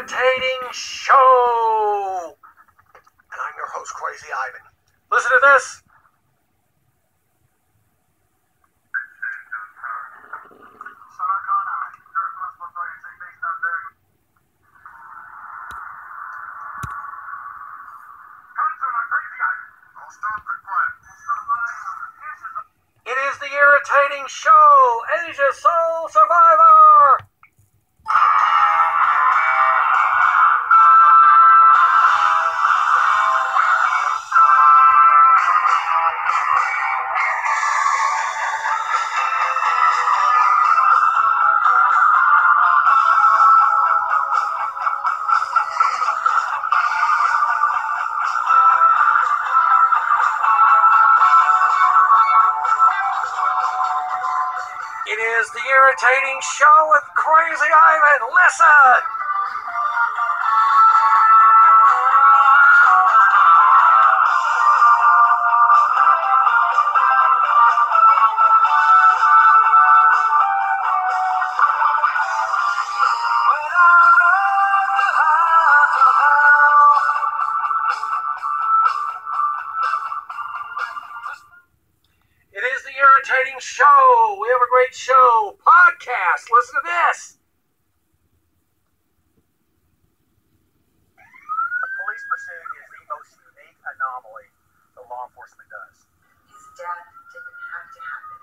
irritating show. And I'm your host, Crazy Ivan. Listen to this. It is the irritating show, Asia Soul Survivor. It is the irritating show with Crazy Ivan. Listen! It is the irritating show. We have a great show. Podcast. Listen to this. A police pursuit is the most unique anomaly that law enforcement does. His death didn't have to happen.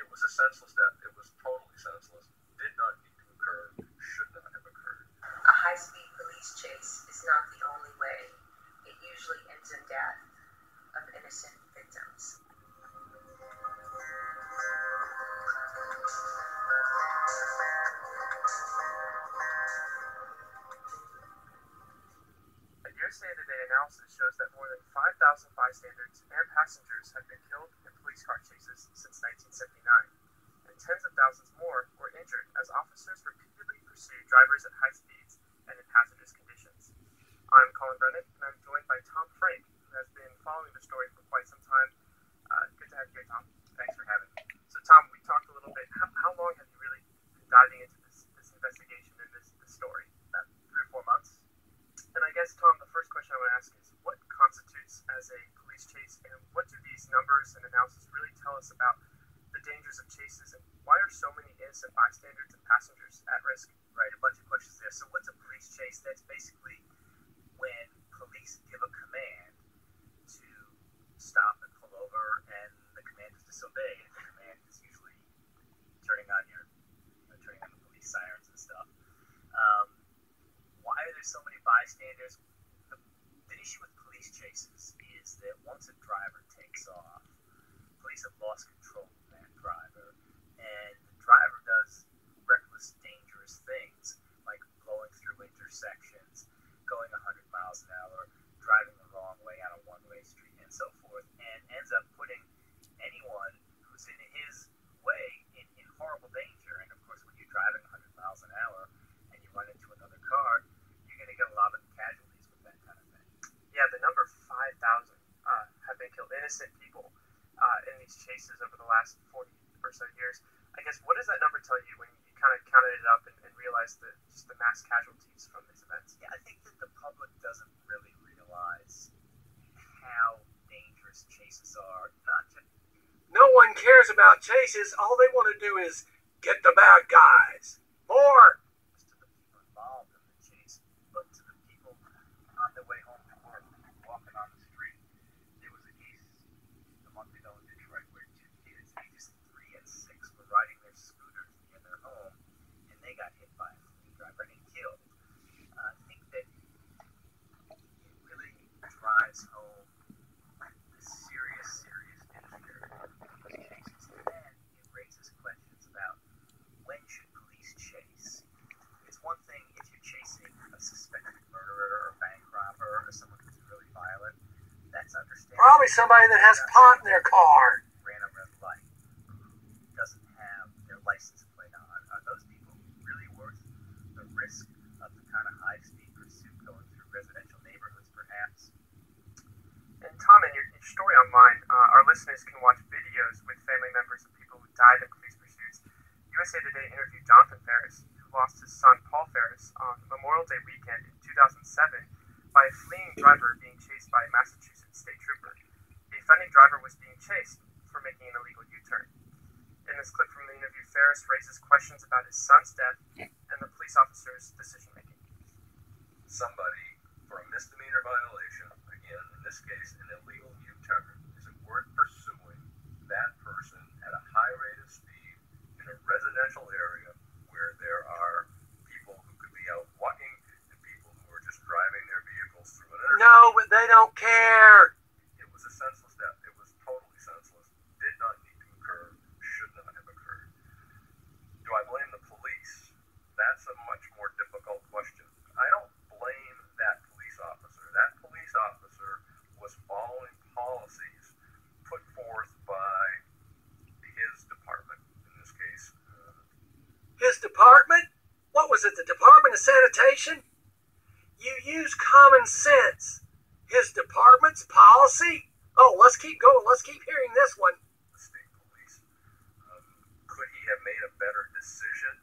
It was a senseless death. It was totally senseless. Did not need to occur. Should not have occurred. A high-speed police chase is not the only way. It usually ends in death of innocent victims. A USA Today analysis shows that more than 5,000 bystanders and passengers have been killed in police car chases since 1979, and tens of thousands more were injured as officers repeatedly pursued drivers at high speeds and in hazardous conditions. I'm Colin Brennan, and I'm joined by Tom Frank, who has been following the story for quite some time. Good to have you here, Tom. Thanks for having me. So, Tom, we talked a little bit. How long have you really been diving into this investigation and this story? About 3 or 4 months. And I guess, Tom, the first question I want to ask is, what constitutes as a police chase, and what do these numbers and analysis really tell us about the dangers of chases, and why are so many innocent bystanders and passengers at risk? Right, a bunch of questions there. So what's a police chase? That's basically when police give a command to stop and pull over, and the command is disobeyed. And the command is usually turning on turning on the police sirens and stuff. Why are there so many bystanders? The issue with police chases is that once a driver takes off, police have lost control of that driver, and the driver does reckless, dangerous things like blowing through intersections, going 100 miles an hour, driving the wrong way on a one-way street, and so forth, and ends up putting anyone who's in his way in horrible danger. And of course, when you're driving 100 miles an hour and you run into another car, you're going to get a lot of casualties with that kind of thing. Yeah, the number 5,000 have been killed, innocent people, in these chases over the last 40 or so years. I guess, what does that number tell you when you kind of counted it up and realized just the mass casualties from these events? Yeah, I think that the public doesn't really realize how dangerous chases are. Not just No one cares about chases. All they want to do is get the bad guys. More. to the people involved in the chase, but to the people on their way home from work, walking on the street. There was a case a month ago in Detroit where 2 kids, ages 3 and 6, were riding their scooters near their home, and they got hit by a fleet driver and killed. I think that it really drives home the serious danger of these chases, and it raises questions about when should police chase. It's one thing if you're chasing a suspected murderer or bank robber or someone who's really violent. That's understandable. Probably somebody that has pot in their car. Ran a red light, who doesn't have their license plate on. Are those people really worth the risk of the kind of high-speed pursuit going through residential neighborhoods, perhaps? And Tom, in your story online, our listeners can watch videos with family members of people who died in police pursuits. USA Today interviewed Jonathan Ferris, who lost his son Paul Ferris on Memorial Day weekend in 2007 by a fleeing driver being chased by a Massachusetts state trooper. The offending driver was being chased for making an illegal U-turn. In this clip from the interview, Ferris raises questions about his son's death and the police officer's decision-making. Somebody, for a misdemeanor violation, again, in this case, an illegal U-turn, is it worth pursuing that person at a high rate of speed in a residential area where there are people who could be out walking and people who are just driving their vehicles through an intersection? No, but they don't care. It was a senseless death. It was totally senseless. Did not need to occur. Should not have occurred. Do I blame the police? That's a much more difficult question. I don't blame that police officer. That police officer was following policies put forth by his department, in this case. His department? What was it, the Department of Sanitation? You use common sense. His department's policy? Oh, let's keep going. Let's keep hearing this one. The state police. Could he have made a better decision